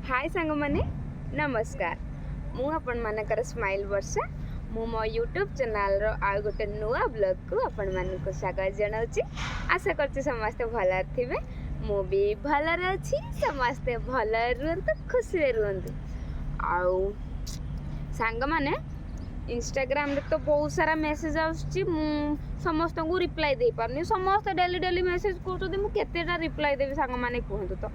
हाय सांग मैंने नमस्कार मु आपण मानकर स्माइल वर्षा मु मो यूट्यूब चैनल रो आ गोटे नुआ ब्लॉग को आपण मानक स्वागत जनाउची। आशा करछि समस्त भल थिबे मु भी भलरे अछि। समस्त भल रुहंतु खुशी रुहंतु। आउ सांग माने इंस्टाग्राम रे तो बहुत सारा मेसेज आउछि मु समस्त को रिप्लाई दे पारनी। समस्त डेली डेली मेसेज करछथि मु केतेटा रिप्लाई देबी सांग माने कहंतु। तो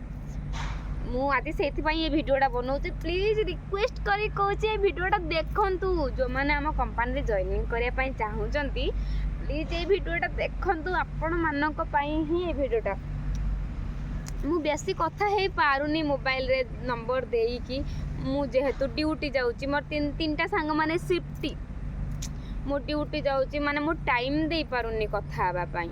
मु आज से ये भिडियोटा बनाऊँ प्लीज रिक्वेस्ट करी कहूँ भिडियोटा देखंतु। जो मैंने आम कंपनी जॉइनिंग करने चाहूँगी प्लीज ये भिडियोटा देखंतु। आपण मानक ही ये भिडियोटा मु बेसी कथा है पारुनी मोबाइल रे नंबर देकी मु जेहेतु ड्यूटी जाऊँगी मोर तीन सांग माने शिफ्टी मु ड्यूटी जाऊँगी माने मु टाइम दे पारुनी कथा हाँवाई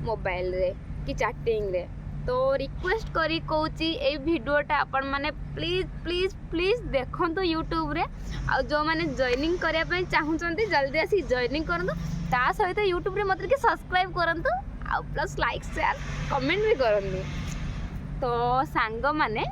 मोबाइल रे कि चैटिंग रे। तो रिक्वेस्ट करी कहूँ ये भिडियोटा आपण माने प्लीज प्लीज प्लीज देखंतु यूट्यूब रे। आ जो माने जॉइनिंग करिया पई चाहूचंती जल्दी आसी जॉइनिंग करंतु। ता सहित यूट्यूब रे मते के सब्सक्राइब करंतु आ प्लस लाइक शेयर कमेंट भी करंतु। तो सांग माने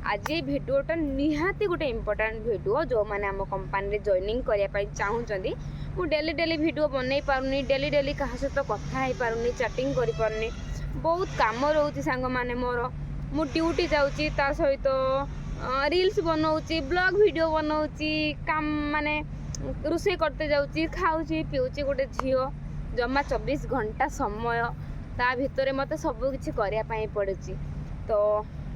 आज ये भिडियोटा निहाती गोटे इम्पोर्टेंट भिडियो। जो माने आम कंपनी रे जॉइनिंग करिया पई चाहूचंती मु डेली डेली भिडियो बनै पारुनी डेली डेली कहा सहित कथा हे पारुनी चैटिंग करि पारुनी बहुत काम रोचे सांग माने मोर मु ड्यूटी जाऊँगी ता सहित रील्स बनाऊँगी ब्लॉग वीडियो बनाऊँगी काम माने रोषे करते जाऊँगी खाऊँगी पीऊँगी। गोटे झील जमा 24 घंटा समय ता भितर मत सब किसी करने पड़े। तो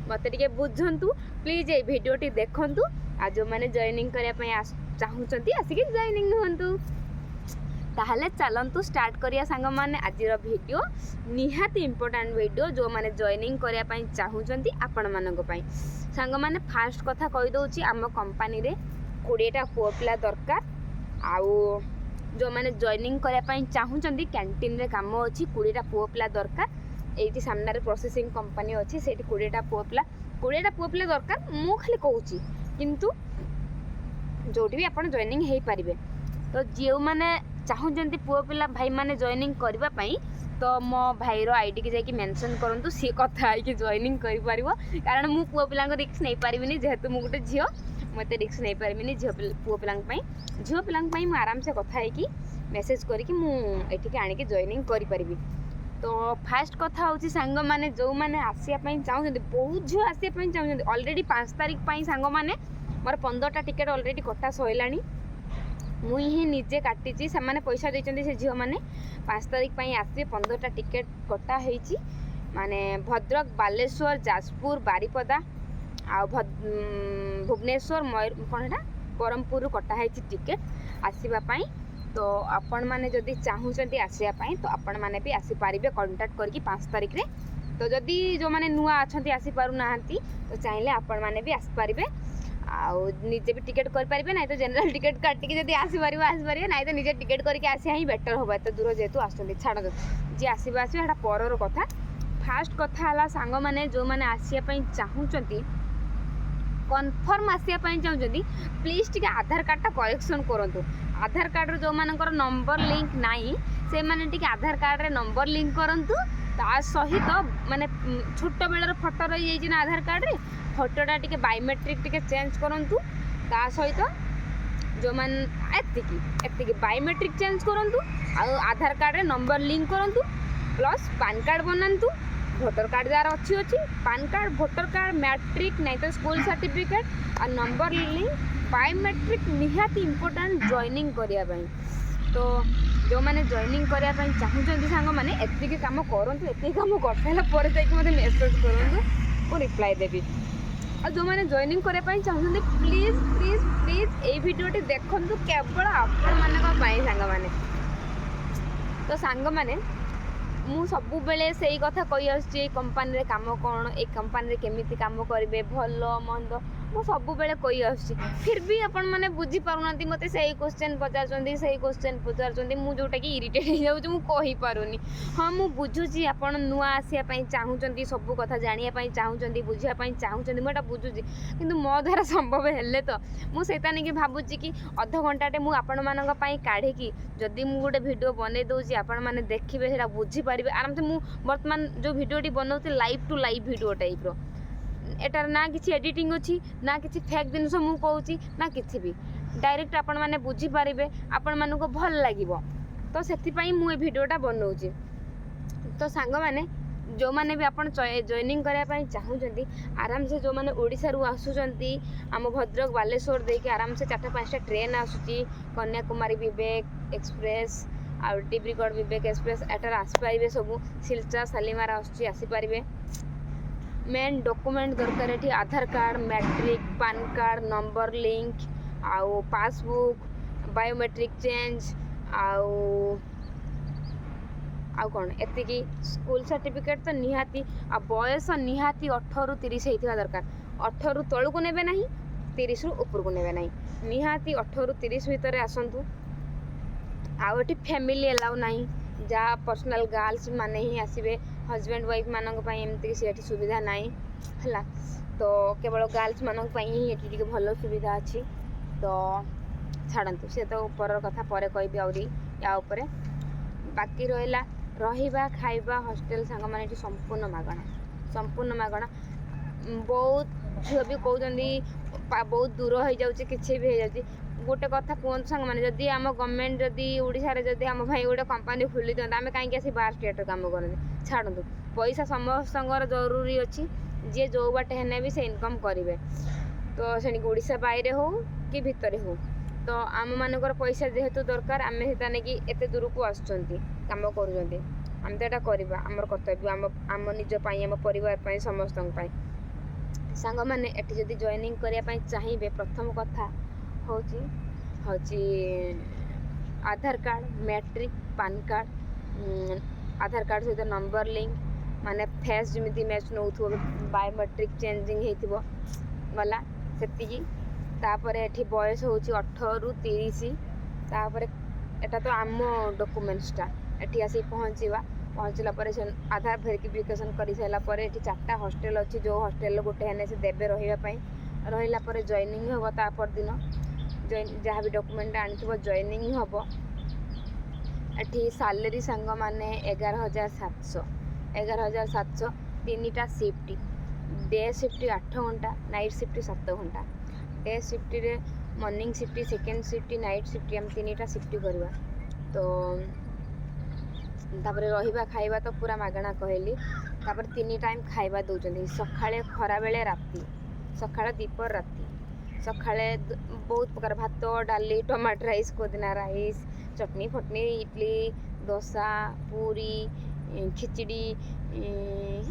मत टे बुझंतु प्लीज ये भिडियोटी देखंतु। आ जो मैंने जॉइनिंग करने चाहूँगी आसिक जॉइनिंग हुंतु। ताहले चलंतु स्टार्ट करिया सांग माने आजिर वीडियो निहाती इम्पोर्टेंट वीडियो। जो माने जॉइनिंग करिया पई चाहूचंती आपण मानक पई सांग माने फास्ट कथा कहि दउची आम कंपनी रे 20टा पुओ पिला दरकार। आउ जो माने जॉइनिंग करिया पई चाहूचंती कैंटीन रे काम अछि 20टा पुओ पिला दरकार। एठी सामने रे प्रोसेसिंग कंपनी अछि सेठी 20टा पुओ पिला दरकार। मु खाली कहूची किंतु जोटी भी आपण जॉइनिंग हेई परिबे। तो जो माने चाहूँगी पुओ पिला भाई माने जॉइनिंग करबा पई तो मो भाईर आईडी के जाकि मेंशन करंतु सी कथा है कि जॉइनिंग करि पारिबो। कारण मु पुओ पिला को रिस्क नै पारिबिनी जेहेतु मु गोटे झियो मते रिस्क नै पारिबिनी। पुओ पिला पई मु आराम से कथा है कि मेसेज करी कि मु एठी के आनी के जॉइनिंग करि पारिबी। तो फास्ट कथा होची सांग माने जो माने आसिया पई चाहूँगी बहुत झियो आसिया पई चाहूँगी ऑलरेडी 5 तारिख पई सांग माने मोर 15टा टिकट ऑलरेडी कटा सइलानी मुई ही निजे काटी से माने पैसा देचंदी से झियो माने 5 तारिख पई आसी 15टा टिकट कटा हेची माने भद्रक बालेश्वर जाजपुर बारिपदा आ भुवनेश्वर मयूर कोनटा बरहमपुर कटा हेची टिकट आसीबा पई। तो आपण माने जदी चाहूचंती आसिया पई तो आपण माने भी आसी पारिबे कांटेक्ट करके 5 तारिख रे। तो जदी जो माने नुआ अछंती आसी पारु नाहंती तो चाहिले आपण माने भी आसी पारिबे आउ निजे भी टिकट कर पारिबे ना तो जनरल टिकट काटी के जदी आसी पारिबे ना तो निजे टिकट करके आसिया ही बेटर होबा। तो दूर जेतु आसुंदी छाड़ जी आसीबा एटा परर कथा। फास्ट कथा हला सांग माने जो माने आसिया पई चाहूचंती कन्फर्म आसिया पई चाहूचंती प्लीज टिके आधार कार्ड टा करेक्शन करंतु। आधार कार्ड रो जो मानकर नंबर लिंक नाही से माने टिके आधार कार्ड रे नंबर लिंक करंतु। ता सहित माने छोट बेलर फोटो रही जाई ना आधार कार्ड रे फोटोटा टिके बायोमेट्रिक टिके चेंज करंतु। ता सहित जो मान एतिकी बायोमेट्रिक चेंज करंतु आ आधार कार्ड रे नंबर लिंक करंतु प्लस पान कार्ड बनांतु। वोटर कार्ड जार अच्छी PAN card voter card matric नहीं तो स्कूल सर्टिफिकेट और नंबर लिंक बायोमेट्रिक निहाती इम्पोर्टेंट जॉइनिंग करिया पई। तो जो माने जॉइनिंग करिया पई चाहूचंती सांग माने एतिकी काम करंतु। एतिकी काम करसाला परे जाई मते मेसेज करंतु को रिप्लाई देबी। और जो मैंने जॉइनिंग करने चाहते प्लीज प्लीज प्लीज ये भिडियोटी देखंतु केवल आपण मानक पई सांग माने। तो सांग माने मु सबु बेले सेही कथा कहि आछी कंपनी रे काम कोन ए कंपनी रे केमिति काम करिवे भलो मंद मु सबु बेले कहि आछी। फिर भी आपण माने बुझी पारुनांती मते सेही क्वेश्चन पचारचंदी मु जोटा कि इरिटेट हो जाउछ मु कहि पारुनी। हां मु बुझुची आपण नुआ आसिया पई चाहूचंदी सबु कथा जानिया पई चाहूचंदी बुझिया पई चाहूचंदी मोटा बुझुची किंतु मो द्वारा संभव हेले तो मु सेता नै कि भाबुची कि आधा घंटाटे मु आपण मानक पई काढे कि जदी मु गोटे वीडियो बनै दउची आपण माने देखिबे सेटा बुझी पारिबे आराम से। मु वर्तमान जो वीडियोटी बनाउते live to live video type रो एटार ना किसी एडिटिंग अच्छी ना किसी फेक जिनस मु कहूँ ना किसी भी डायरेक्ट आपण मैंने बुझीपारे आपण मानक भल लगे तो से मुझे भिडटा बनाऊँगी तो सांग मैंने जो मैंने भी आपन जॉइनिंग करने चाहूँगी आराम से जो मैंने ओडिशा रु आसुचंती आम भद्रक बालेश्वर देके आराम से 4-5टा ट्रेन आसूची कन्याकुमारी विवेक एक्सप्रेस आ डिब्रुगढ़ विवेक एक्सप्रेस एटार आसपारे सब सिलचा शालीमार आसीपारे मेन डॉक्यूमेंट दरकार ये Aadhaar card matric PAN card number link आउ पासबुक बायोमेट्रिक चेंज आउ कौन एतिकी स्कूल सर्टिफिकेट तो निहाती आ बयस निहाती 18 ରୁ 30 होता दरकार 18 ରୁ तलू को नेबे नहीं 30 ରୁ ऊपर को नेबे नहीं निहाती 18 ରୁ 30 भितर आसतु आउटी फैमिली अलाउ नहीं जहाँ पर्सनल गर्ल्स माने ही आसबे हजबैंड वाइफ मानक एमती से सुविधा नहीं है तो केवल गर्ल्स मानक ही ये भल सुविधा अच्छी तो छाड़ू से तो ऊपर कथा पर कहबी आउरी या उपरे बाकी रहा रहिबा खाइबा हॉस्टल सांग माने संपूर्ण मागणा बहुत झील भी कहते बहुत दूर हो जाऊँगी किसी भी हो जाऊँगी गोटे कथा कहतु सांग मैंने जदि आम गवर्नमेंट जदि ओडिशा रे जदि आम भाई गोटे कंपनी खोली दिखाँ आम कहीं आसी बाहर स्टेट काम करते छाड़ू पैसा समस्त जरूरी अच्छी जी जो बाटे हेने भी से इनकम करेंगे तो से ओडिशा बाहर हो कि भितर हो तो आम मानकर पैसा जेहेतु दरकार आम से कि एत दूर को आसुँच कम कर आम तो यहाँ करवा आमर कर्तव्य आम निजपाई आम परिवार समस्त सांग मैंने एटी जदि जॉइनिंग करने चाहिए प्रथम कथा हूँ आधार कार्ड मैट्रिक पान कार्ड आधार कार्ड सहित नंबर लिंक माने फेस जमी मैच नौ बायोमेट्रिक चेंजिंग हो गला से तापर एठी बयस हूँ 18 ରୁ 30 तापर एटा तो आम डॉक्यूमेंट्सटा एठी आसी पहुँचला आधार वेरिफिकेशन कर सारापर ये 4टा हॉस्टल अच्छी जो हॉस्टल गोटे हेने से देवे रहा जॉइनिंग हम तापर दिन जहाँ भी डॉक्यूमेंट आनी जॉइनिंग हम एठी सैलरी सांग माने 11,700 3टा शिफ्ट डे शिफ्ट 8 घंटा नाइट शिफ्ट 7 घंटा डे शिफ्ट रे morning shift second shift night shift आम 3टा शिफ्ट करवा तो तापर रहिबा खाइबा तो पूरा मागणा कहली तापर 3 टाइम खाइबा दौरान सकाळे खरा बेले राति सकाळ दीपर राति सकाळे बहुत प्रकार भात डाली टमाटर राइस कोदिना राइस चटनी फटनी इडली डोसा पूरी खिचड़ी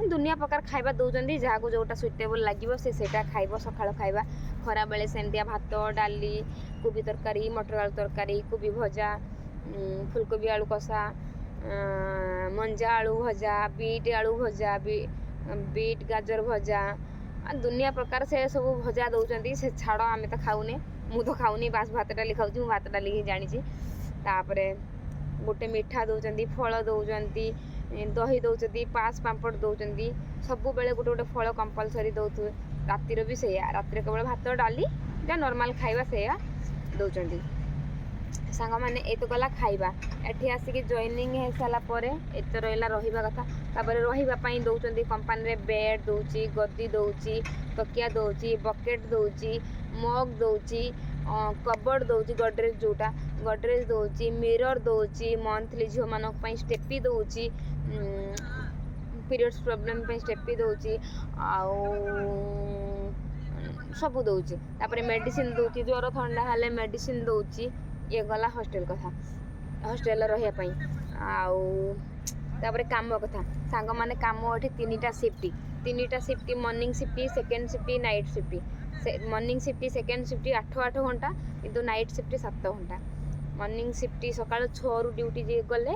दुनिया प्रकार खाइबा दौरान जहाँ को जोटा सुइटेबल लगे से खाइब सकाळ खाइबा खरा बेले सेमतिया भात डाली कोबी तरकारी मटर आलू तरकारी कोबी भजा फुलकोबी आलू कषा मंजा आलू भजा बीट आलू भजा बीट गाजर भजा दुनिया प्रकार से सब भजा दौरान से छाड़ आम तो खाऊने मु तो खाऊनी बास भात डाली खाऊँ भात डाली ही जानी तापरे गोटे मिठा दौरान फल दौरान दही दौरान पास पांपड़ दौरान सब बेले गोटे गोटे फल कंपलसरी दौथे रातिर भी से रातिर केवल भात डाली जहाँ नॉर्मल खाइबा से दौरान सांग मैंने ये तो गला खाइबा एठी आसिक जॉइनिंग हो सारापर एत रहा रहा कथा तापर रही दौरान कंपानी रे बेड दौची गद्दी दौची तकिया दौची बकेट दौची मग दौची कबर्ड दौची गडरेज जोटा गडरेज दौची मिरर दौची मंथली झील मानक स्टेपी दौची पीरियड्स प्रॉब्लम स्टेपी दौची सब दौची तापर मेडिसिन दौची ज्वर ठंडा हेले मेडिसिन दौची ये गला हॉस्टल कथा हॉस्टल रही तापर काम कथा सांग माने काम ये 3टा shift morning shift second shift night shift morning shift second shift 8 घंटा किंतु नाइट शिफ्ट 7 घंटा मॉर्निंग शिफ्ट सकाल 6 ରୁ ड्यूटी जे गले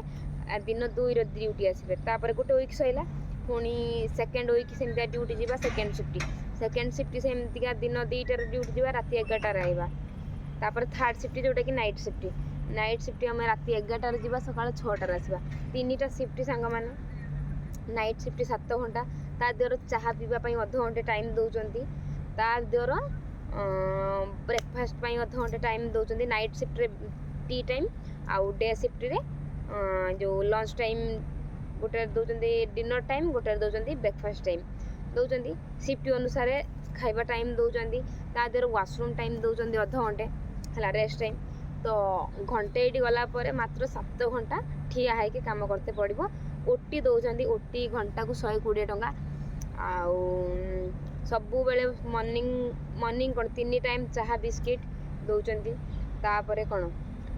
दिन 2 रो ड्यूटी आसबे तापर गोटे वीक सैला पुणी सेकेंड वीक सेमतिया ड्यूटी जीवा सेकेंड शिफ्ट सेमतिका दिन 2टार ड्यूटी जीवा राति 11टार आइबा तापर थर्ड शिफ्ट जोटा कि नाइट शिफ्ट आम राति 11टार जीवा सकाल 6टार आसबा 3टा शिफ्ट सांग माने नाइट शिफ्ट 7 घंटा ता देर चाहा पीवा अध घंटे टाइम दौरान ता देर ब्रेकफास्ट अध घंटे टाइम दौरान नाइट शिफ्ट रे टी टाइम आउ डे शिफ्ट रे जो लंच टाइम गोटे दौरान डिनर टाइम गोटे दौरान ब्रेकफास्ट टाइम ଦେଉଛନ୍ତି। ସିଫ୍ଟ ଅନୁସାରେ ଖାଇବା ଟାଇମ୍ ଦେଉଛନ୍ତି, ତା ଦେହରେ ୱାସରୁମ୍ ଟାଇମ୍ ଦେଉଛନ୍ତି ଅଧଘଣ୍ଟେ ହେଲା ରେଷ୍ଟ ଟାଇମ୍। ତ ଘଣ୍ଟେ ଏଇଠି ଗଲା ପରେ ମାତ୍ର 7 ଘଣ୍ଟା ଠିଆ ହେଇକି କାମ କରତେ ପଡ଼ିବ। ଓଟି ଦେଉଛନ୍ତି, ଓଟି ଘଣ୍ଟାକୁ 120 ଟଙ୍କା। ଆଉ ସବୁବେଳେ ମର୍ଣ୍ଣିଂ କ'ଣ 3 ଟାଇମ୍ ଚାହା ବିସ୍କିଟ୍ ଦେଉଛନ୍ତି। ତାପରେ କ'ଣ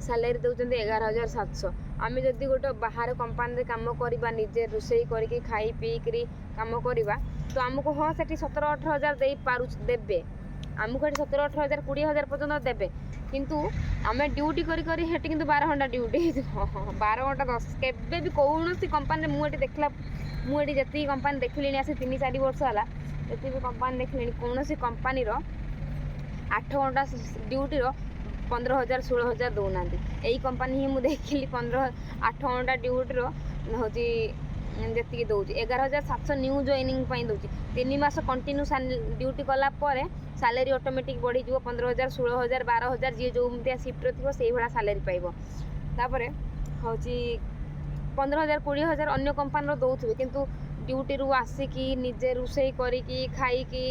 ସାଲେରୀ ଦେଉଛନ୍ତି 11,700। ଆମେ ଯଦି ଗୋଟେ ବାହାର କମ୍ପାନୀରେ କାମ କରିବା, ନିଜେ ରୋଷେଇ କରିକି ଖାଇ ପିଇକିରି କାମ କରିବା, ତ ଆମକୁ ହଁ ସେଠି 17-18 ହଜାର ଦେବେ, ଆମକୁ ଏଠି 17-18 ହଜାର 20 ହଜାର ପର୍ଯ୍ୟନ୍ତ ଦେବେ। କିନ୍ତୁ ଆମେ ଡ୍ୟୁଟି କରି ସେଠି କିନ୍ତୁ 12 ଘଣ୍ଟା ଡ୍ୟୁଟି ହେଇଥିବ। 12 ଘଣ୍ଟା 10 କେବେ ବି କୌଣସି କମ୍ପାନୀରେ ମୁଁ ଏଠି ଯେତିକି କମ୍ପାନୀ ଦେଖିଲିଣି ଆସି 3-4 ବର୍ଷ ହେଲା, ଯେତିକି କମ୍ପାନୀ ଦେଖିଲିଣି, କୌଣସି କମ୍ପାନୀର 8 ଘଣ୍ଟା ଡ୍ୟୁଟିର 15,000 16,000 ଦେଉନାହାନ୍ତି। ଏଇ କମ୍ପାନୀ ହିଁ ମୁଁ ଦେଖିଲି 8 ଘଣ୍ଟା ଡ୍ୟୁଟିର ହେଉଛି ଯେତିକି ଦେଉଛି 11,700 ନ୍ୟୁ ଜଏନିଂ ପାଇଁ ଦେଉଛି। 3 ମାସ କଣ୍ଟିନ୍ୟୁ ଡ୍ୟୁଟି କଲା ପରେ ସାଲେରୀ ଅଟୋମେଟିକ୍ ବଢ଼ିଯିବ 15,000 16,000 12,000, ଯିଏ ଯେଉଁମିତିଆ ସିଫ୍ଟରେ ଥିବ ସେଇଭଳିଆ ସାଲେରୀ ପାଇବ। ତାପରେ ହେଉଛି 15,000 20,000 ଅନ୍ୟ କମ୍ପାନୀର ଦେଉଥିବେ, କିନ୍ତୁ ଡ୍ୟୁଟିରୁ ଆସିକି ନିଜେ ରୋଷେଇ କରିକି ଖାଇକି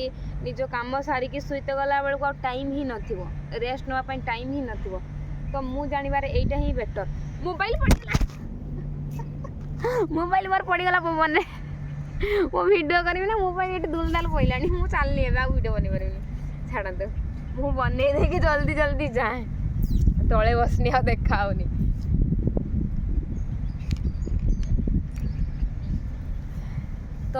ନିଜ କାମ ସାରିକି ଶୋଇତେ ଗଲା ବେଳକୁ ଆଉ ଟାଇମ୍ ହିଁ ନଥିବ, ରେଷ୍ଟ ନେବା ପାଇଁ ଟାଇମ୍ ହିଁ ନଥିବ। ତ ମୁଁ ଜାଣିବାରେ ଏଇଟା ହିଁ ବେଟର୍। ମୋବାଇଲ ମୋର ପଡ଼ିଗଲା ପବନରେ। ମୁଁ ଭିଡ଼ିଓ କରିବି ନା, ମୋବାଇଲ ଏଠି ଦୁଲଦାଲ ପଡ଼ିଲାଣି, ମୁଁ ଚାଲିନି ଏବେ, ଆଉ ଭିଡ଼ିଓ ବନେଇ ପାରିବିନି। ଛାଡ଼ନ୍ତୁ, ମୁଁ ବନେଇ ଦେଇକି ଜଲ୍ଦି ଯାଏ, ତଳେ ବସିନି ଆଉ ଦେଖା ହେଉନି। ତ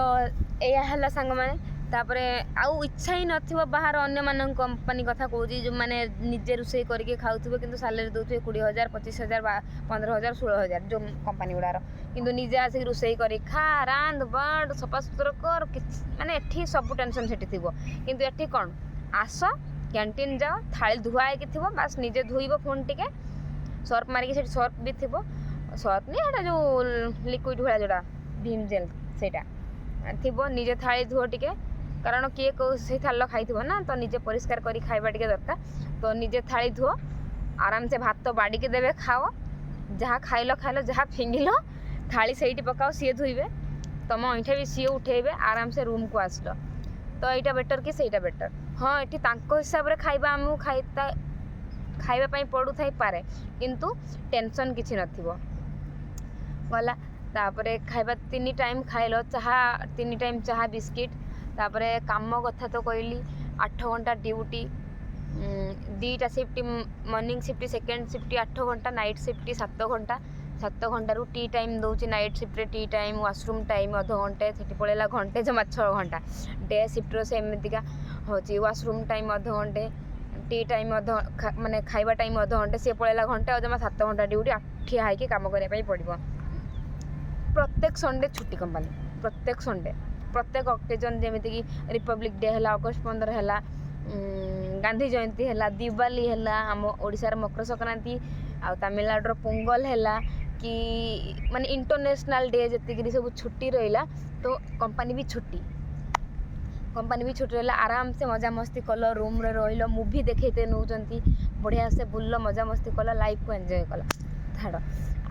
ଏଇଆ ହେଲା ସାଙ୍ଗମାନେ। ତାପରେ ଆଉ ଇଚ୍ଛା ହିଁ ନଥିବ ବାହାର ଅନ୍ୟମାନଙ୍କ କମ୍ପାନୀ କଥା କହୁଛି, ଯେଉଁମାନେ ନିଜେ ରୋଷେଇ କରିକି ଖାଉଥିବେ କିନ୍ତୁ ସାଲେରୀ ଦେଉଥିବେ 20,000 25,000 15,000 16,000 ଯେଉଁ କମ୍ପାନୀ ଗୁଡ଼ାର। କିନ୍ତୁ ନିଜେ ଆସିକି ରୋଷେଇ କରି ଖା, ରାନ୍ଧ ବାଢ଼, ସଫାସୁତୁରା କର, କିଛି ମାନେ ଏଠି ସବୁ ଟେନସନ୍ ସେଠି ଥିବ। କିନ୍ତୁ ଏଠି କ'ଣ, ଆସ କ୍ୟାଣ୍ଟିନ୍ ଯାଅ, ଥାଳି ଧୁଆ ହେଇକି ଥିବ, ବାସ୍ ନିଜେ ଧୋଇବ ଫୋନ୍ ଟିକେ ସର୍ଫ ମାରିକି, ସେଠି ସର୍ଫ ବି ଥିବ, ସର୍ଫ ନି ଏଇଟା ଯେଉଁ ଲିକ୍ୱିଡ଼ ଭଳିଆ ଯେଉଁଟା ଭିମ୍ ଜେଲ୍ ସେଇଟା ଥିବ। ନିଜେ ଥାଳି ଧୁଅ ଟିକେ, କାରଣ କିଏ କେଉଁ ସେଇ ଥାଳିର ଖାଇଥିବ ନା, ତ ନିଜେ ପରିଷ୍କାର କରି ଖାଇବା ଟିକେ ଦରକାର। ତ ନିଜେ ଥାଳି ଧୁଅ, ଆରାମସେ ଭାତ ବାଡ଼ିକି ଦେବେ, ଖାଅ, ଯାହା ଖାଇଲ, ଯାହା ଫିଙ୍ଗିଲ ଥାଳି ସେଇଠି ପକାଅ, ସିଏ ଧୋଇବେ, ତମ ଅଇଁଠା ବି ସିଏ ଉଠେଇବେ, ଆରାମସେ ରୁମ୍କୁ ଆସିଲ। ତ ଏଇଟା ବେଟର୍ କି ସେଇଟା ବେଟର୍? ହଁ, ଏଠି ତାଙ୍କ ହିସାବରେ ଖାଇବା ଆମକୁ ଖାଇବା ପାଇଁ ପଡ଼ୁଥାଇପାରେ, କିନ୍ତୁ ଟେନସନ୍ କିଛି ନଥିବ। ଗଲା। ତାପରେ ଖାଇବା 3 ଟାଇମ୍ ଖାଇଲ, 3 ଟାଇମ୍ ଚାହା ବିସ୍କିଟ୍। ତାପରେ କାମ କଥା ତ କହିଲି, 8 ଘଣ୍ଟା ଡ୍ୟୁଟି, 2ଟା shift, morning shift, second shift 8 ଘଣ୍ଟା, ନାଇଟ୍ ସିଫ୍ଟ 7 ଘଣ୍ଟା। 7 ଘଣ୍ଟାରୁ ଟି ଟାଇମ୍ ଦେଉଛି, ନାଇଟ୍ ସିଫ୍ଟରେ ଟି ଟାଇମ୍, ୱାସରୁମ୍ ଟାଇମ୍ ଅଧଘଣ୍ଟେ, ସେଠି ପଳେଇଲା ଘଣ୍ଟେ, ଜମା 6 ଘଣ୍ଟା। ଡେ ସିଫ୍ଟର ସେମିତିକା ହେଉଛି, ୱାସରୁମ୍ ଟାଇମ୍ ଅଧଘଣ୍ଟେ, ଟି ଟାଇମ୍ ମାନେ ଖାଇବା ଟାଇମ୍ ଅଧଘଣ୍ଟେ, ସିଏ ପଳେଇଲା ଘଣ୍ଟେ, ଆଉ ଜମା 7 ଘଣ୍ଟା ଡ୍ୟୁଟି ଠିଆ ହେଇକି କାମ କରିବା ପାଇଁ ପଡ଼ିବ। ପ୍ରତ୍ୟେକ ସଣ୍ଡେ ଛୁଟି କମ୍ପାନୀ, ପ୍ରତ୍ୟେକ ସଣ୍ଡେ, ପ୍ରତ୍ୟେକ ଅକେଜନ୍, ଯେମିତିକି ରିପବ୍ଲିକ୍ ଡେ ହେଲା, ଅଗଷ୍ଟ 15 ହେଲା, ଗାନ୍ଧୀ ଜୟନ୍ତୀ ହେଲା, ଦିୱାଲି ହେଲା, ଆମ ଓଡ଼ିଶାର ମକର ସଂକ୍ରାନ୍ତି, ଆଉ ତାମିଲନାଡ଼ୁର ପୋଙ୍ଗଲ ହେଲା, କି ମାନେ ଇଣ୍ଟରନ୍ୟାସନାଲ୍ ଡେ ଯେତିକି ସବୁ ଛୁଟି ରହିଲା, ତ କମ୍ପାନୀ ବି ଛୁଟି ରହିଲା। ଆରାମସେ ମଜାମସ୍ତି କଲ, ରୁମ୍ରେ ରହିଲ, ମୁଭି ଦେଖେଇତେ ନେଉଛନ୍ତି, ବଢ଼ିଆ ସେ ବୁଲିଲ, ମଜାମସ୍ତି କଲ, ଲାଇଫ୍କୁ ଏନ୍ଜୟ କଲ। ଛାଡ଼,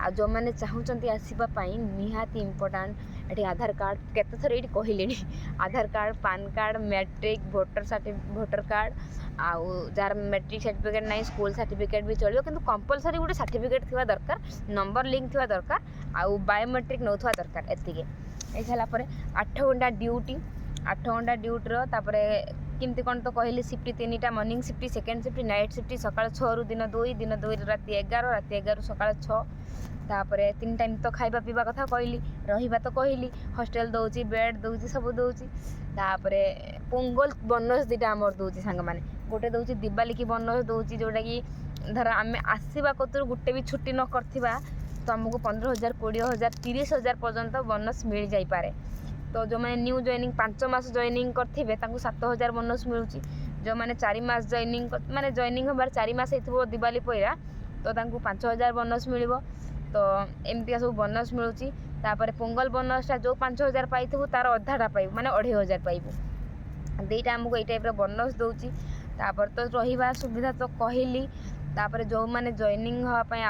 ଆଉ ଯେଉଁମାନେ ଚାହୁଁଛନ୍ତି ଆସିବା ପାଇଁ, ନିହାତି ଇମ୍ପୋର୍ଟାଣ୍ଟ ଏଠି ଆଧାର କାର୍ଡ଼, କେତେଥର ଏଇଠି କହିଲେଣି, Aadhaar card, PAN card, matric, voter card, ଆଉ ଯାହାର ମ୍ୟାଟ୍ରିକ୍ ସାର୍ଟିଫିକେଟ୍ ନାହିଁ ସ୍କୁଲ୍ ସାର୍ଟିଫିକେଟ୍ ବି ଚଳିବ, କିନ୍ତୁ କମ୍ପଲସରି ଗୋଟେ ସାର୍ଟିଫିକେଟ୍ ଥିବା ଦରକାର, ନମ୍ବର ଲିଙ୍କ୍ ଥିବା ଦରକାର, ଆଉ ବାୟୋମେଟ୍ରିକ୍ ନେଉଥିବା ଦରକାର। ଏତିକି ହେଲା ପରେ 8 ଘଣ୍ଟା ଡ୍ୟୁଟି, 8 ଘଣ୍ଟା ଡ୍ୟୁଟିର ତାପରେ କେମିତି କ'ଣ ତ କହିଲି, ସିଫ୍ଟ 3ଟା, morning shift, second shift, night shift, ସକାଳ 6ରୁ ଦିନ 2ରୁ ରାତି 11, ରାତି 11ରୁ ସକାଳ 6। ତାପରେ 3 ଟାଇମ୍ ତ ଖାଇବା ପିଇବା କଥା କହିଲି, ରହିବା ତ କହିଲି, ହଷ୍ଟେଲ୍ ଦେଉଛି, ବେଡ଼୍ ଦେଉଛି, ସବୁ ଦେଉଛି। ତାପରେ ପୋଙ୍ଗଲ ବୋନସ୍ 2ଟା ଆମର ଦେଉଛି ସାଙ୍ଗମାନେ, ଗୋଟେ ଦେଉଛି ଦିୱାଲିକି ବୋନସ୍ ଦେଉଛି, ଯେଉଁଟାକି ଧର ଆମେ ଆସିବା କତୁରୁ ଗୋଟେ ବି ଛୁଟି ନ କରିଥିବା ତ ଆମକୁ 15,000 20,000 30,000 ପର୍ଯ୍ୟନ୍ତ ବୋନସ୍ ମିଳିଯାଇପାରେ। ତ ଯେଉଁମାନେ ନ୍ୟୁ ଜଏନିଂ 5 ମାସ ଜଏନିଂ କରିଥିବେ ତାଙ୍କୁ 7,000 ବୋନସ୍ ମିଳୁଛି। ଯେଉଁମାନେ 4 ମାସ ଜଏନିଂ ହେବାର 4 ମାସ ହେଇଥିବ ଦିୱାଲି ପଇରା, ତ ତାଙ୍କୁ 5,000 ବୋନସ୍ ମିଳିବ। ତ ଏମିତିକା ସବୁ ବୋନସ୍ ମିଳୁଛି। ତାପରେ ପୋଙ୍ଗଲ ବୋନସ୍ଟା ଯେଉଁ 5,000 ପାଇଥିବୁ ତାର ଅଧାଟା ପାଇବୁ, ମାନେ 2,500 ପାଇବୁ। 2ଟା ଆମକୁ ଏଇ ଟାଇପ୍ର ବୋନସ୍ ଦେଉଛି। ତାପରେ ତ ରହିବା ସୁବିଧା ତ କହିଲି। ତାପରେ ଯେଉଁମାନେ ଜଏନିଂ ହେବା ପାଇଁ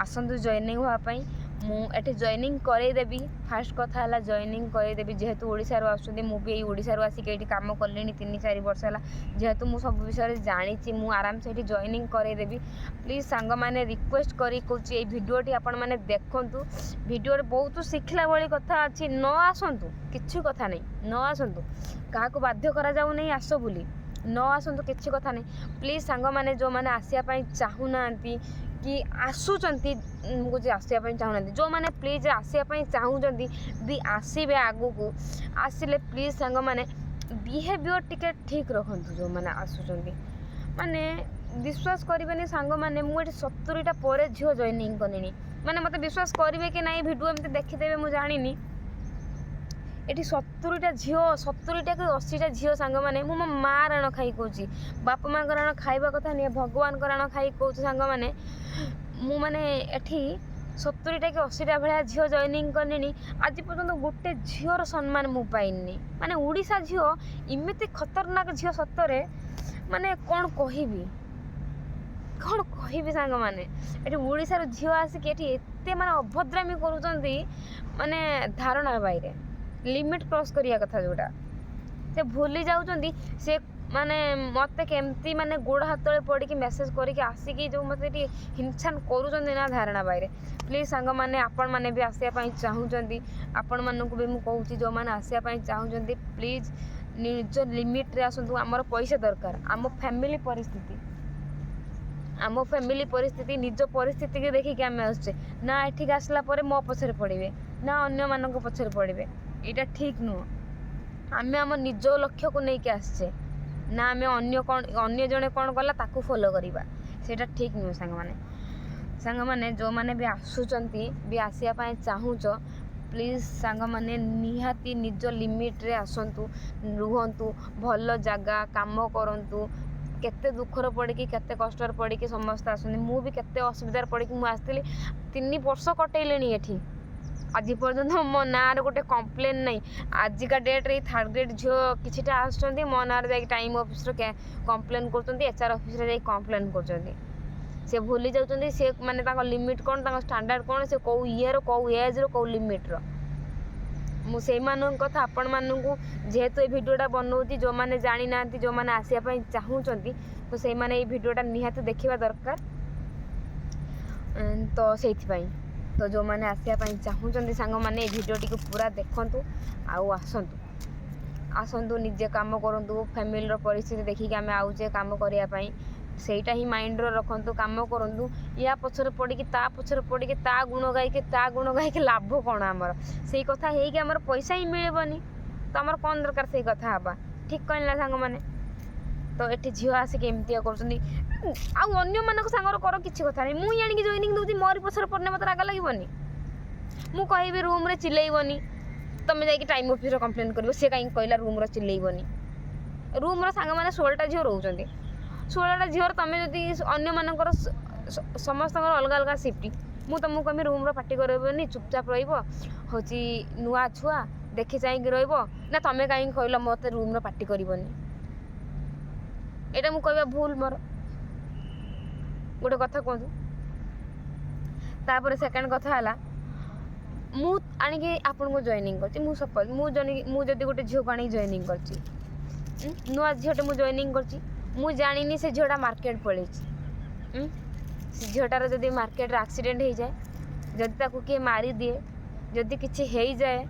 ଆସନ୍ତୁ ଜଏନିଂ ହେବା ପାଇଁ। मुझे जॉइनिंग करदेवी फास्ट कथा है जॉइनिंग करदेवी जेहेतु ओडिशारू आसुँच मुझे ओडिशारू आसिक ये कम कले 3-4 वर्ष है जेहेतु मुझे सब विषय जानी मुझे आराम से जॉइनिंग करदेवी प्लीज सांग मैंने रिक्वेस्ट करी कहूँ ये भिडियोटी आपण मैंने देखूँ भिडियो बहुत शिखला भाई कथा अच्छी न आसतु किसी कथा नहीं न आसतु क्या बाध्य करा जाऊ नहीं आस बोली न आसतु किसी कथा नहीं प्लीज सांग मैंने जो मैंने आसापी चाहूना कि आसुचंती मुझे आसापी चाहूना जो मैंने प्लीज आसापी चाहूँगी भी आसबे आगू को आसिले प्लीज सांग मैंने बिहेवियर टिके ठीक रखु जो मैंने आसुचंती माने विश्वास करेंगे सांग मैंने मुझे 70टा पर झील जॉइनिंग कली माने मत विश्वास करेंगे कि ना भिडियो एमती देखीदेवे मुझे जानी ये 70टा झील 70टा कि 80टा झील सांग मैंने मो माँ राण खाई कहूँ बापा माँ राण खाइबा कथा नहीं भगवान राण खाई कहूँ सांग मैंने मुझे एठी 70टा कि 80टा भाया झील जॉइनिंग कली आज पर्यंत गोटे झीर सम्मान मु पाइनी माने ओडिशा झील इमिति खतरनाक झील सतरे माने कौन कहबी सांग मैंने ये ओडिशार झील आसिक एते माने अभद्रामी करूचंती माने धारणा बाहर लिमिट क्रॉस करिया कथा जोटा से भूली जाउचंती से माने मत केमती माने गोड़ हाथ तले पड़ी कि मेसेज करके आसिकी जो मत हिंसान करूचंती ना धारणा बाहर प्लीज सांग मैंने आपण मैंने भी आसापी चाहूँगी आपण मानक भी मुझे कहूँ जो मैंने आसापी चाहूँगी प्लीज निज लिमिट रे आसतु आमर पैसा दरकार आम फैमिली परिस्थिति निज परिस्थिति के देखिक आम आसचे ना एठिक आसला परे मो पछरे पड़े ना अन्य मानक पछरे पड़े यहाँ ठीक नुह आम आम निज लक्ष्य को लेकिन आसचे ना आम अन्य जड़े कौन कला ताकू फॉलो करवा सेटा ठीक नुह सांग मैंने जो मैंने भी आसुचंती भी आसापी चाहूच प्लीज सांग मैंने निहाती निज लिमिट रे आसतु रुहतु भल जगह काम करतु केते दुखर पड़ी केते कष्टर पड़ी समस्त आसुनी मु भी केते असुविधार पड़ी मुझे आसती 3 वर्ष कटेले ये आज पर्यंत मो ना गोटे कम्प्लेन नहीं आजिका डेट रे 3rd ग्रेड झील किछिटा आसुचंती मो ना टाइम ऑफिस कम्प्लेन कर एचआर ऑफिस रे कम्प्लेन कर से भूली जाउचंती से माने लिमिट कौन स्टैंडर्ड कौन से कौ इयर कौ एज रो कौ लिमिट रो मुझे कथा आपण मानू जेहेतु ये भिडियोटा बनाऊँगी जो मैंने जानी ना जो मैंने आसापी चाहूँगी तो से मैंने ये भिडियोटा निहाती देखा दरकार तो से तो जो मैंने आसापी चाहूँगी सांग मैंने ये भिडियोटी को पूरा देखु आसतु निजे कम करूँ फैमिली परिस्थिति देखिक आम आउचे कम करने सेटा ही माइंड रखु कम करूँ या पछर पड़ी पछर पड़ी गुण गायिकी लाभ कौन आमर से कथा है आमर पैसा ही मिलबनी तो आमर कौन दरकार से कथा हवा ठीक कहला सांग मैंने तो ये झील आसिक एमती कर मान सांगर कर किसी कथा नहीं मुझे जाणी जॉइनिंग दूसरी मोर पछर पड़ने मत राग लगे मु कहि रूम रे चिल्लैबनी तुम जा टाइम ऑफिस कंप्लेन कर सी कहीं कहला रूम रे चिल्लैबनी रूम रो सांग मैंने 16टा झील रोचंती 16टा झील तुम जदि अन्य मानकर समस्त अलग अलग सिफ्ट मु तुमको कमी रूम पार्टी करनी चुपचाप रोच नुआ छुआ देखी चाहिए रहा तुम्हें कहीं कहल मत रूम पार्टी करनी यहाँ मुझे भूल मोर गोटे कथा कहतु तापर सेकेंड कथा है मु आणिकी आपन को जॉइनिंग करछि मु सपोज मु जदि गोटे झील को आनी जॉइनिंग करछि नुआ झीलटे मु जॉइनिंग करछि मु जानिनी से झीलटा मार्केट पड़े से झीलटार जदि मार्केट एक्सीडेंट हो जाए जदि ताकू किए मारी दिए जदि किछि हो जाए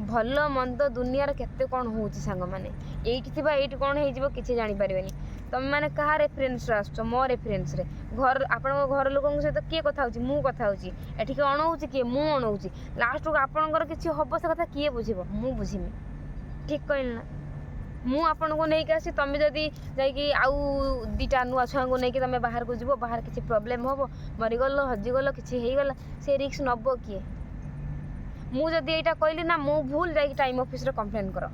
भल मंद दुनियार केते कौन हो सांग मैंने ये कौन हो किसी जापर तुम मैंने क्या रेफरेन्स आस मो रेफरेन्स रे घर आपण घर लोक सहित किए कथा हो मु कथा होठी अणाऊँ किए मु अणाऊँ लास्ट को आपणकर किसी हम से कथा किए बुझे मु बुझीमी ठीक कहली ना मु आपन को नहीं आसी तुम जदि जाकि आउ 2टा नुआ छुआ को लेकिन तुम बाहर को जीव बाहर किसी प्रोब्लेम हम मरीगल हजिगल किसी होगला से रिस्क नब किए मु जदि यहाँ कहली ना मु भूल जाकि टाइम ऑफिस रे कंप्लेन कर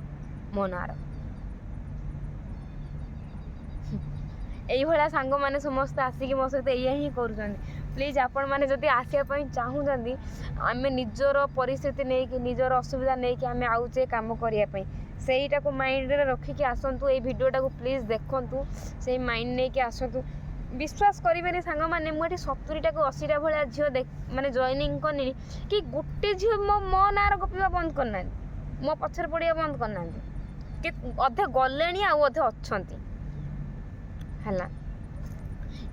मो नार यही सांग मैंने समस्त आसिक मो सहित या ही कर प्लीज आपण मैंने जदि आसापी चाहूँगी आम निजर परिस्थिति नहीं निजर असुविधा नहीं कि आम आउचे कम करने सेटा को माइंड रे रखिकी आसतु ये भिडियोटा को प्लीज देखु से माइंड नहीं कि आसतु विश्वास करेंगे सांग मैंने मुझे 70टा को 80टा भाया झील माने जॉइनिंग करनी कि गोटे झील मो ना गपिवा बंद करना मो पछर पड़िया बंद करना कि अधे गले आधे अच्छा है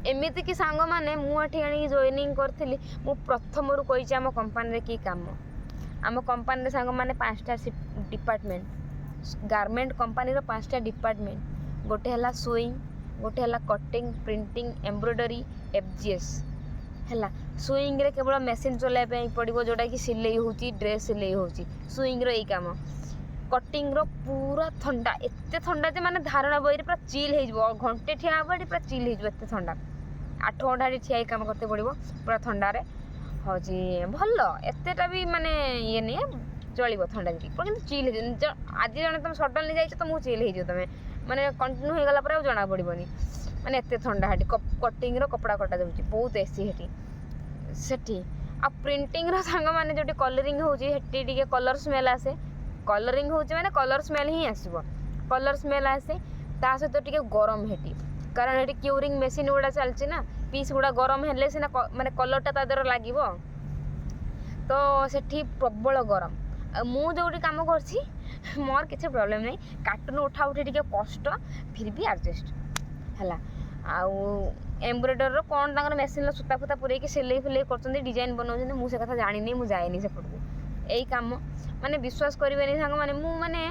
एमती कि सांग मैंने मुझे आनी जॉइनिंग करी मु प्रथम रू कही आम कंपानी की काम आम कंपानी सांग मैंने 5टा डिपार्टमेंट गारमेंट कंपानी 5टा डिपार्टमेंट गोटे है सुईंग गोटे है कटिंग प्रिंटिंग एम्ब्रॉयडरी एफजीएस है सुईंग रे केवल मेसीन चलाइबा पड़ो जोटा कि सिलाई होची ड्रेस सिलाई होची सुईंग रो यही काम कटिंग रो पूरा ठंडा एते ठंडा जे माने धारणा बही पूरा चिल हो घंटे ठिया हबा पूरा चिल हो एते ठंडा 8 घंटा ठिया काम करते पड़ो पूरा ठंडा रे हजी भल एतेटा भी माने ये नहीं चलो ठंडा कि चिल आज जन तुम सडनली जाइए तो मुझे चिल हो तुम माने कंटिन्यू हो गला पर जना पड़ोनी माने एते ठंडा हेटी कटिंग रो कपड़ा कटा जाउची बहुत एसी हेटी सेठी आ प्रिंटिंग रो सांग माने जोटी कलरिंग होची हेटी टिके कलर स्मेल आसे कलरिंग होची माने कलर स्मेल ही आसीबो कलर स्मेल आसे ता सहित टिके गरम हेटी कारण हेटी क्यूरिंग मशीन गुड़ा चलची ना पीस गुड़ा गरम हेले सिना माने कलरटा ता दर लागिबो तो सेठी प्रबल गरम मु जोटी काम करछि मोर किसी प्रॉब्लम नहीं कार्टून उठा उठी टिके कष्ट फिर भी एडजस्ट है आउ एम्ब्रॉयडर कौन तांकर मेसीन सूता फूता पूरे सिलाई फिलाई कर डिजाइन बनाऊँ मुझे कथा जानी मुझे जाएनी सेपटू यही काम माने विश्वास करेंगे सांग मैंने मु माने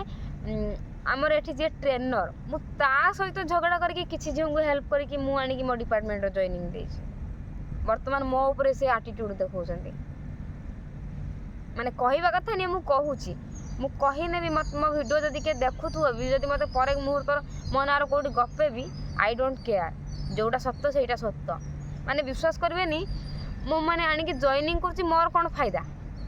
आमर एठी जे ट्रेनर मु ता सहित झगड़ा करके किसी झील को हेल्प करके मु आनी मो डिपार्टमेंट जॉइनिंग देछि वर्तमान मो ऊपर से एटीट्यूड देखौछन्ती माने कहवा कथा नहीं मुझे कहूँ मु कहीने भी मत मो वीडियो जदि के देखुथु भी जदि मते पर मुहूर्त मो नार कोडी गपे भी आई डोंट केयर जोटा सत्य सेटा सत्य माने विश्वास करेनि मो माने आनी जॉइनिंग करछि मोर कोन फायदा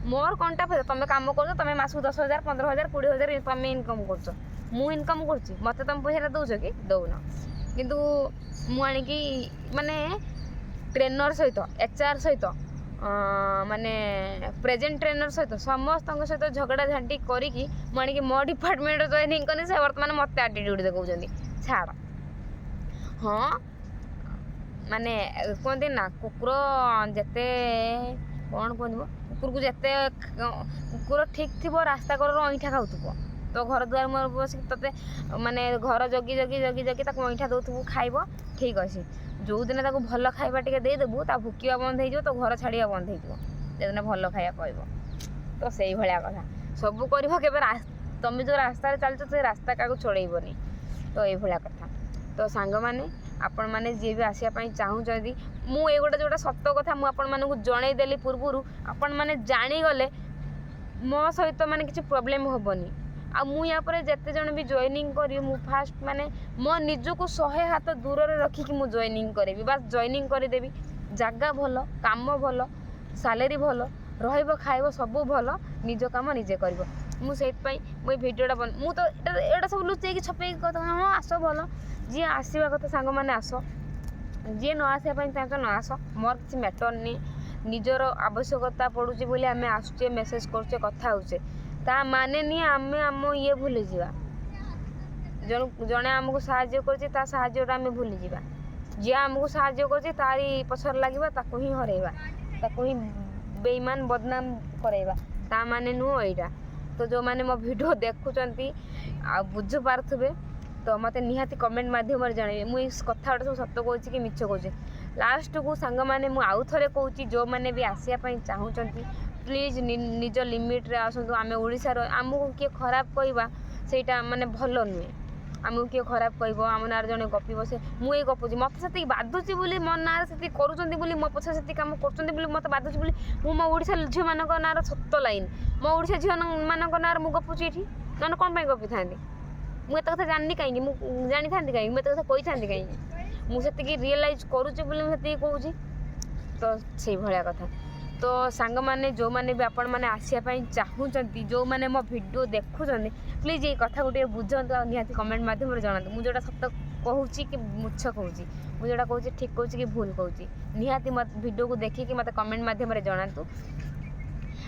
मोर कोनटा फायदा तुम काम कर तुम मासु 10,000 15,000 20,000 तुम इनकम कर मु इनकम कर मत तुम पैसा दौच कि दौन किंतु मु आनी माने ट्रेनर सहित एचआर सहित माने प्रेजेंट ट्रेनर सहित समस्त सहित झगड़ा झांटी करी मुझे मो डिपार्टमेंट जॉइनिंग कनी से बर्तमान मत एटीट्यूड देखौछन्ती छाड़ हाँ माने कहते ना कुकुर जिते कौन कहब कुकुर को जिते कुकुर ठीक थी रास्ता कर अईठा खाऊ तो घर द्वार मोर बस ते माने घर जगी जगी जगी जगी अईठा दौथु खाइब ठीक अच्छे जो दिन ताको भल खाइबा टिके देदेबू ता भुकिया बंद हो तो घर छाड़िया बंद हो दिन भल खाया कहब तो से भाया कथा सब कर तुम जो रास्तार चलच से रास्ता क्या चलैबनी तो ये कथा तो सांग मैंने आपण मैंने जी भी आसापी चाहूँगी मु ये गोटे जोटा सत्य कथा मुझे जनईदेली पूर्वर आपण मैंने जानीगले मो सहित माने किसी प्रोब्लेम हेनी आ मुझे जिते जन भी जॉइनिंग करी मु फास्ट माने मो निजको 100 हाथ दूर रखिकी मु जॉइनिंग करेबी बस जॉइनिंग करदेवी जगह भल काम भल सैलरी भल रहिब खाइब सब भल निज काम निजे कर मुझे मुझे भिडियोटा मु तो यहाँ सब लुचेक छपे कथा हाँ आस भल जी आसवा कथा सांग मैंने आस जी न आसापी चाहत न आस मोर किसी मैटर नहीं निजर आवश्यकता पड़ुची बोली आम आसुचे मेसेज करुचे कथा होचे ता माने नहीं आमे आम ये भूली जा जड़े आमको साहाଯ୍य कर भूली जा जी आमको साहाଯ୍य करी पछर लगे ताको ही हरैबा ताको ही बेईमान बदनाम करैबा ता माने नुह एटा तो जो माने मो वीडियो देखुचंती आ बुझ पारथुबे तो मते निहाती कमेंट माध्यम जनइबे मु इस कथा सब सत्य कहूँ कि मिछ कहूँ लास्ट को सांग मैंने मु आउ थरे कहूँ जो मैंने भी आसिया चाहूँगी प्लीज निज लिमिट रे आसतु आम ओडिशार आमको किए खराब कहवा सेटा माने भल नुहे आमको किए खराब कह आम नार जड़े गपिब से मुझे गपुची मत से बाधुची बोली मो ना से करुँच मो पछे से कम कर मत बाधुची बोली मो ओडिशा झील मान नार सत्य लाइन मो ओडिशा झील मान नार मु गपुची ये ना कौन गपी था मुझे कथा जानी कहीं जानी था कहीं मुझे कथा कही था कहीं मुझे रियलाइज करुँच कहूँ तो से भाया कथा तो सांग मैंने जो मैंने भी आपण मैंने आसापी चाहूँगी जो मैंने मो वीडियो देखुं प्लीज ये कथा गोटे बुझंतु आ निहाती कमेंट माध्यम जनातु मुझे सत्य कहूँ कि मुछ कहूँ मुझे कहूँ ठीक कहूँ कि भूल कहूँ निहाती मत वीडियो को देखिए मत कमेंट माध्यम जनातु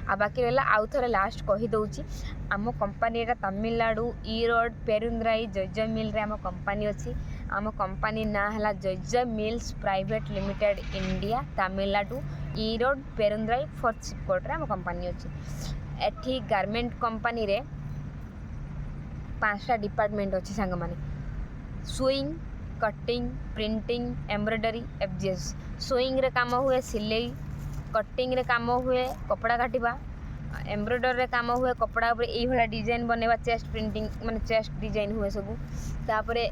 आ बाकी रहा आउ थे लास्ट कहीदे आम कंपनी तमिलनाडु ईरोड पेरुंद्राई जयजय मिल रे आम कंपनी अच्छी आम कंपनी ना है Jay Jay mills private limited India Tamil Nadu Erode Perundurai 4th SIPCOT आम कंपनी अच्छी एठी गारमेंट कंपनी रे 5टा डिपार्टमेंट अच्छी सांग माने sewing cutting printing embroidery FGS sewing रे काम हुए सिलाई कटिंग रे काम हुए कपड़ा काटिबा एम्ब्रॉयडरी रे काम हुए कपड़ा ऊपर एई भला डिजाइन बनेबा चेस्ट प्रिंटिंग माने चेस्ट डिजाइन हुए सब तापरे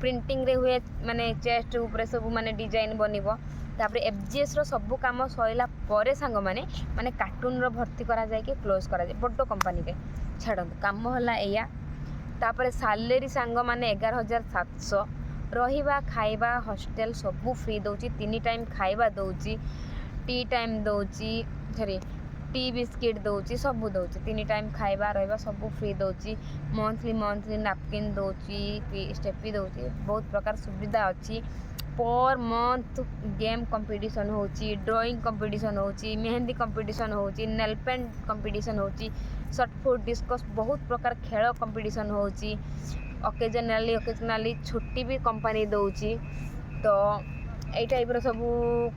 प्रिंटिंग रे हुए माने चेस्ट ऊपर सब माने डिजाइन बनिबो तापरे एफजीएस रो सब काम सइला परे सांग माने माने कार्टून रो भर्ती करा जाय कि क्लोज करा जाय बड्डो कंपनी रे छाड़न काम हला एया तापरे सैलरी सांग माने 11,700 रहिबा खाइबा हॉस्टल सब फ्री दउची 3 टाइम खाइबा दउची टी टाइम दउची सॉरी टी बिस्किट दउची सब दउची 3 टाइम खाइबा रहिबा सब फ्री दउची मंथली नैपकिन दउची स्टेपी दउची बहुत प्रकार सुविधा अच्छी पर मंथ गेम कंपटीशन होची ड्राइंग कंपटीशन होची मेहंदी कंपटीशन होची नेल पेंट कंपटीशन होची शॉर्ट फुट डिस्कस बहुत प्रकार खेल कंपटीशन होची ओकेजनली छुट्टी भी कंपनी दउची तो एई टाइप रो सब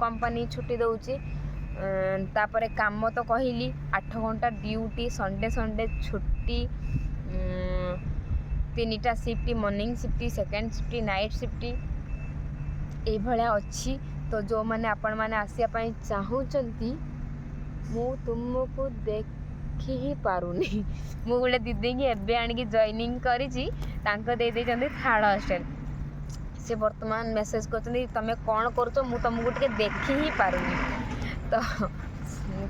कंपनी छुट्टी दउची तापरे काम तो कहली 8 घंटा ड्यूटी संडे छुट्टी 3टा shift morning shift second shift night shift ये भलिया अच्छी तो जो मैंने आपण मैंने आसिया चाहूँगी मु तुमको देखी ही पारुनी मु गोटे दीदी की एबे आनिकी जॉइनिंग करिछि तांको दे देछन्ती थर्ड हॉस्टल से वर्तमान मेसेज करछन्ती तमे कोन करछो मु तुमको टिके देखी ही पारुनी तो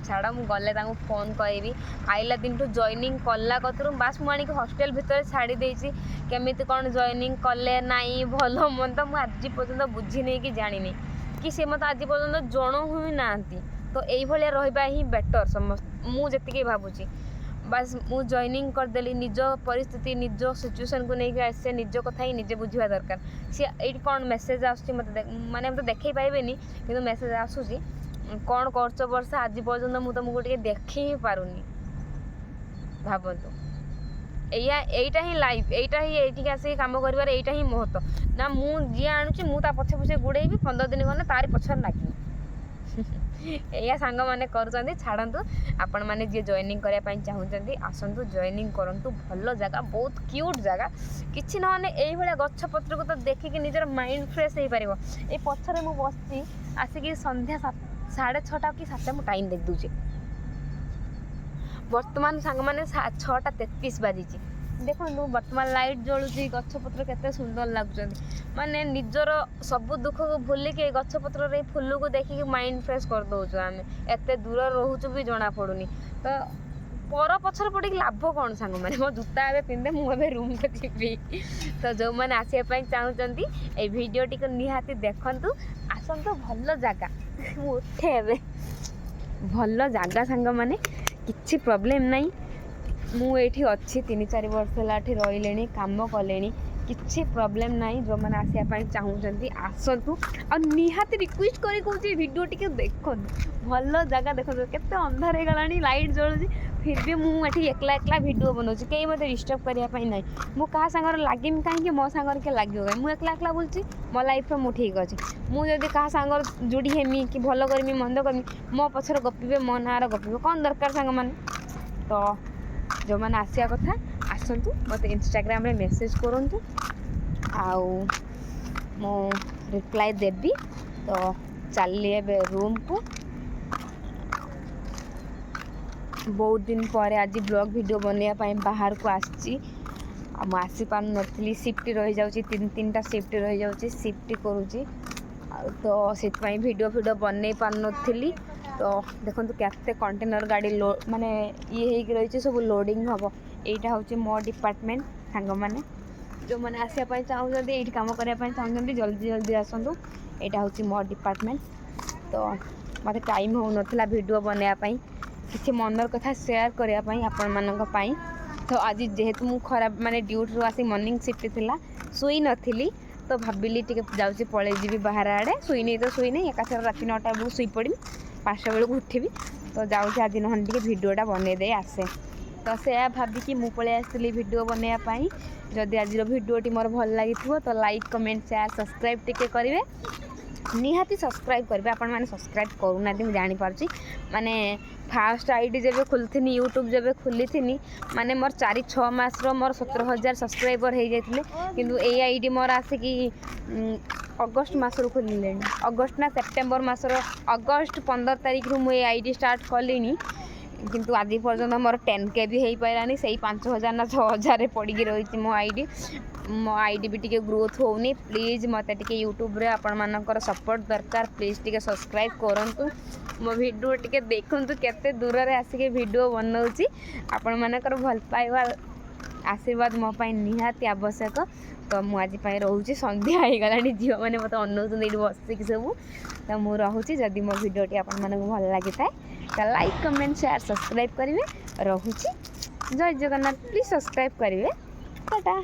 छाड़ा मु गले तांको फोन कहबी आइला दिन टू जॉइनिंग कला कतरु बास मु आनिकी हॉस्टल भितर छाड़ी देछि केमिति कोन जॉइनिंग कले नाई भलो मन तो मु आज पर्यंत बुझी नै कि जानि नै कि से मत आज पर्यंत जण हुई नांती तो एई भलिया रहबा ही बेटर समस्त मु जतिके भाबुची बस मु जॉइनिंग कर देली निज परिस्थिति निज सिचुएशन को नहीं आसे निज कथा ही निजे बुझिबा दरकार सी एठी कोन मेसेज आसुची मते माने हम तो देखै पाइबेनी किंतु मेसेज आसुची कौन करछ वर्षा आज पर्यंत मु तुमको टिके देखी ही पारुनी भाबंतु एटा ही लाइफ एटा ही एठी आसे काम करिवार एटा ही महत्व ना मु जे आणुची मु ता पछे पछे गुडेबी 15 दिन गने तारी पछर लागी एया सांग माने करछन्ती छाडंतु आपण माने जे जॉइनिंग करिया पई चाहुचन्ती आसंतु जॉइनिंग करंतु भलो जगह बहुत क्यूट जगह किछि न माने एई भले गच्छ पत्र को तो देखि कि निजर माइंड फ्रेश हे परिबो ए पछरे मु बसची आसी कि संध्या 6:30 कि 7 मु टाइम देख दूची वर्तमान सांग माने 6:33 बाजिची देखो वर्तमान लाइट जलुची गछपत्र केते सुंदर लागुचंती माने निजर सब दुख को भूल के गछपत्र रे फूल को देखि माइंड फ्रेश कर दउछु आमे एते दूर रहउछु भी जणा पडुनी तो पर पछर पड़ी लाभ कौन सांग माने मो जूता एबे पिंदे मु एबे रूम को जीबी तो जो माने आसे पई चाहुचंती ए वीडियो टिक निहाती देखंतु आसंतु भलो जागा मु उठे एबे भलो जागा सांग माने किछि प्रॉब्लम नाही मु एठी अच्छी 3-4 वर्ष ला एठी रहिलेनी काम कलेनी किछि प्रॉब्लम नाही जो माने आसिया पई चाहुचंती आसंतु आ निहाती रिक्वेस्ट करी कहूची वीडियो टिके देखन भलो जागा देखो केते अंधार हे गलानी लाइट जळुची फिर भी मु एठी एकला एकला वीडियो बनौची केही मते डिस्टर्ब करिया पई नाही मु कहा संगर लागिम काहे कि मो संगर के लागियो मु एकला एकला बोलची मो लाइफ रो मु ठीक अछि मु जदी कहा संगर जुडी हेमी कि भलो करमी मंद करमी मो पछर गपिबे मो नार गपिबे कोन दरकार संग माने तो जो मैंने आसिया कथा आसतु मत इंस्टाग्राम रे मेसेज करंतु आउ मो रिप्लाई देबी तो चलिए एबे रूम को बहुत दिन पर आज ब्लॉग वीडियो बनैया पाई बाहर को आसी आसी पार नथली शिफ्ट रही जाउची 3-3टा शिफ्ट रही जाउची शिफ्ट करूची तो सेतपाई वीडियो बनै पार नथली तो देखो केते कंटेनर गाड़ी माने ये हो रही सब लोडिंग हम यहाँ हूँ मो डिपार्टमेंट सांग मैंने जो मैंने आसापी चाहते ये कम करने चाहते जल्दी जल्दी आसतु यहाँ हूँ मो डिपार्टमेंट तो मत टाइम हो नाला वीडियो बनवाई किसी मनर कथा शेयर करने आपण मानी तो आज जेहेतु मु खराब माने ड्यूटी आसी मॉर्निंग शिफ्ट थिला सुई नथिली तो भाविली टिके जाऊँगी पलि जी बाहर आड़े शुई नहीं तो शुई नहीं एकाथर रात 9टा बेलू शुई पड़ी 5टा बेलू उठिबी तो जाऊँ आज नहले भिडटा बनई दे आसे तो से भाविकी मु पलि आसती भिडियो बनवाई जदि आज भिडियोटी मोर भल लगी तो लाइक कमेंट शेयर सब्सक्राइब टिके करेंगे निहाती सब्सक्राइब करेंगे आपण मैंने सब्सक्राइब करूना मुझे जानीपार्ची माने फास्ट आईडी जब खोली यूट्यूब जब खोली थी माने मोर 4-6 मासर मोर 17,000 सब्सक्राइबर हो जाते किंतु ए आईडी मोर आसिकी अगस्ट मसरू खोल अगस्ट ना सेप्टेम्बर मसर अगस्ट 15 तारीख रु मुझे आईडी स्टार्ट कली किंतु आज पर्यटन मोर 10K भी हो पारानी से 5,000 ना 6,000 पड़ी रही मो आईडी भी टी ग्रोथ होनी प्लीज मत टे यूट्यूब रे आपण मानकर सपोर्ट दरकार प्लीज टे सब्सक्राइब करंतु मो वीडियो टे देखु केते दूर रे आसिके वीडियो बनाऊँगी आपण मानकर भल पाइबा आशीर्वाद मो पाई निहाती आवश्यक तो मु आज रोचे संध्या हो गला झील मैंने मत अनौती बसिक सब तो मुझे रोचे जदि मो भिडियोटी आप भल लगी था तो लाइक कमेंट शेयर सब्सक्राइब करेंगे रोचे जय जगन्नाथ प्लीज सब्सक्राइब करेंगे टाटा।